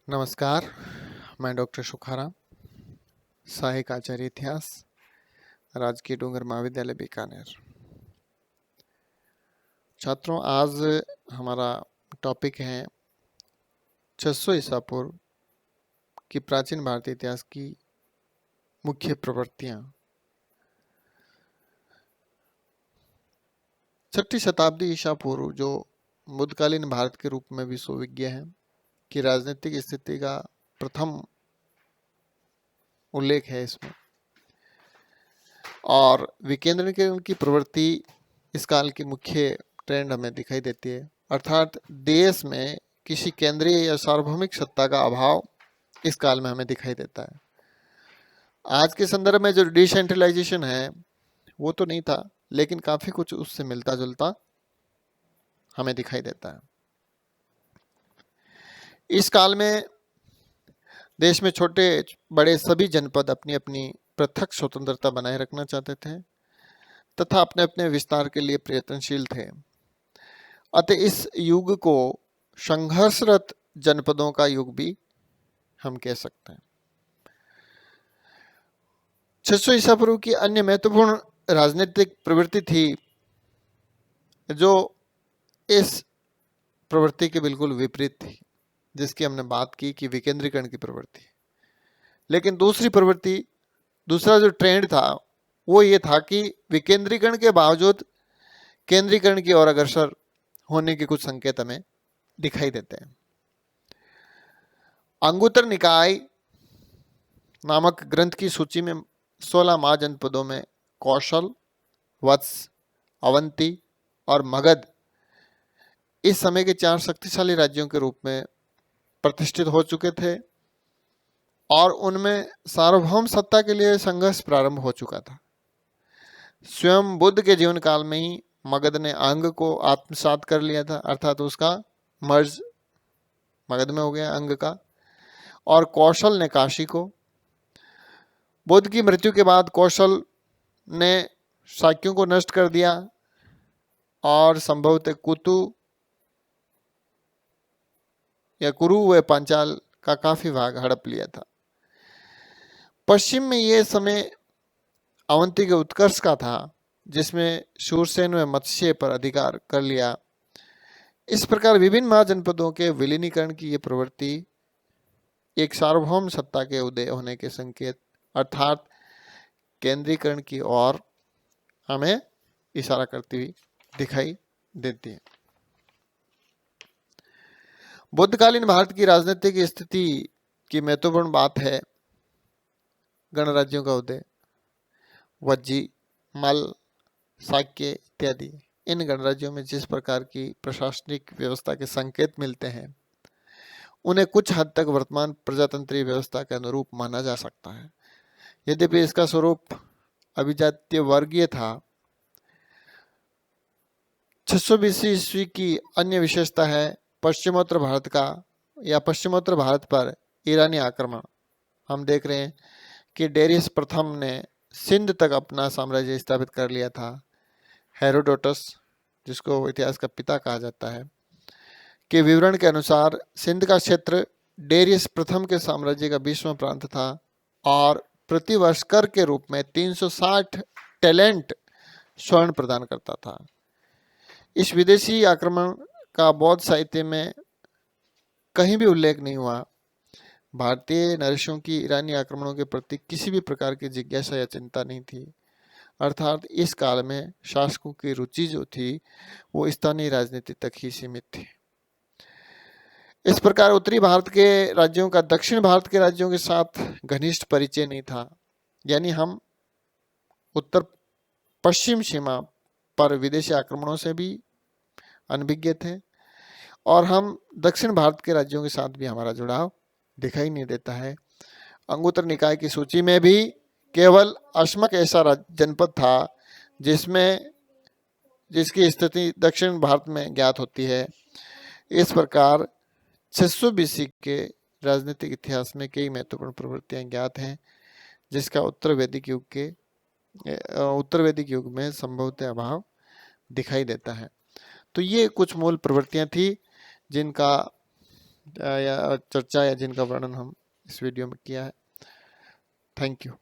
नमस्कार, मैं डॉक्टर सुखाराम, सहायक आचार्य इतिहास, राजकीय डूंगर महाविद्यालय बीकानेर। छात्रों, आज हमारा टॉपिक है 600 ईसा पूर्व की प्राचीन भारतीय इतिहास की मुख्य प्रवृत्तियां। 6ठी शताब्दी ईसा पूर्व जो बुद्धकालीन भारत के रूप में भी सुविज्ञ है कि राजनीतिक स्थिति का प्रथम उल्लेख है इसमें, और विकेंद्रीकरण की प्रवृत्ति इस काल की मुख्य ट्रेंड हमें दिखाई देती है। अर्थात देश में किसी केंद्रीय या सार्वभौमिक सत्ता का अभाव इस काल में हमें दिखाई देता है। आज के संदर्भ में जो डिसेंट्रलाइजेशन है वो तो नहीं था, लेकिन काफी कुछ उससे मिलता जुलता हमें दिखाई देता है। इस काल में देश में छोटे बड़े सभी जनपद अपनी अपनी पृथक स्वतंत्रता बनाए रखना चाहते थे तथा अपने अपने विस्तार के लिए प्रयत्नशील थे। अतः इस युग को संघर्षरत जनपदों का युग भी हम कह सकते हैं। 600 ईसा पूर्व की अन्य महत्वपूर्ण राजनीतिक प्रवृत्ति थी जो इस प्रवृत्ति के बिल्कुल विपरीत थी, जिसकी हमने बात की कि विकेंद्रीकरण की प्रवृत्ति। लेकिन दूसरा जो ट्रेंड था वो ये था कि विकेंद्रीकरण के बावजूद केंद्रीकरण की ओर अग्रसर होने के कुछ संकेत हमें दिखाई देते हैं। अंगुत्तर निकाय नामक ग्रंथ की सूची में 16 महाजनपदों में कौशल, वत्स, अवंती और मगध इस समय के 4 शक्तिशाली राज्यों के रूप में प्रतिष्ठित हो चुके थे और उनमें सार्वभौम सत्ता के लिए संघर्ष प्रारंभ हो चुका था। स्वयं बुद्ध के जीवन काल में ही मगध ने अंग को आत्मसात कर लिया था, अर्थात उसका मर्ज मगध में हो गया अंग का, और कौशल ने काशी को। बुद्ध की मृत्यु के बाद कौशल ने शाक्यों को नष्ट कर दिया और संभवतः कुरु व पांचाल का काफी भाग हड़प लिया था। पश्चिम में यह समय अवंती के उत्कर्ष का था, जिसमें शूरसेन व मत्स्य पर अधिकार कर लिया। इस प्रकार विभिन्न महाजनपदों के विलीनीकरण की यह प्रवृत्ति एक सार्वभौम सत्ता के उदय होने के संकेत अर्थात केंद्रीकरण की ओर हमें इशारा करती हुई दिखाई देती है। बुद्धकालीन भारत की राजनीतिक स्थिति की महत्वपूर्ण बात है गणराज्यों का उदय। वज्जी, मल, शाक्य इत्यादि इन गणराज्यों में जिस प्रकार की प्रशासनिक व्यवस्था के संकेत मिलते हैं उन्हें कुछ हद तक वर्तमान प्रजातंत्रीय व्यवस्था के अनुरूप माना जा सकता है। यद्यपि इसका स्वरूप अभिजातीय वर्गीय था। 620 ईस्वी की अन्य विशेषता है पश्चिमोत्तर भारत पर ईरानी आक्रमण। हम देख रहे हैं कि डेरियस प्रथम ने सिंध तक अपना साम्राज्य स्थापित कर लिया था। हेरोडोटस, जिसको इतिहास का पिता कहा जाता है, के विवरण के अनुसार सिंध का क्षेत्र डेरियस प्रथम के साम्राज्य का 20वां प्रांत था और प्रतिवर्ष कर के रूप में 360 टैलेंट स्वर्ण प्रदान करता था। इस विदेशी आक्रमण का बौद्ध साहित्य में कहीं भी उल्लेख नहीं हुआ। भारतीय नरेशों की ईरानी आक्रमणों के प्रति किसी भी प्रकार की जिज्ञासा या चिंता नहीं थी। अर्थात इस काल में शासकों की रुचि जो थी वो स्थानीय राजनीति तक ही सीमित थी। इस प्रकार उत्तरी भारत के राज्यों का दक्षिण भारत के राज्यों के साथ घनिष्ठ परिचय नहीं था। यानी हम उत्तर पश्चिम सीमा पर विदेशी आक्रमणों से भी अनभिज्ञ थे और हम दक्षिण भारत के राज्यों के साथ भी हमारा जुड़ाव दिखाई नहीं देता है। अंगुत्तर निकाय की सूची में भी केवल अश्मक ऐसा जनपद था जिसकी स्थिति दक्षिण भारत में ज्ञात होती है। इस प्रकार 600 BC के राजनीतिक इतिहास में कई महत्वपूर्ण प्रवृत्तियां ज्ञात हैं, जिसका उत्तर वैदिक युग में संभवतः अभाव दिखाई देता है। तो ये कुछ मूल प्रवृत्तियां थी जिनका या चर्चा या जिनका वर्णन हम इस वीडियो में किया है। Thank you.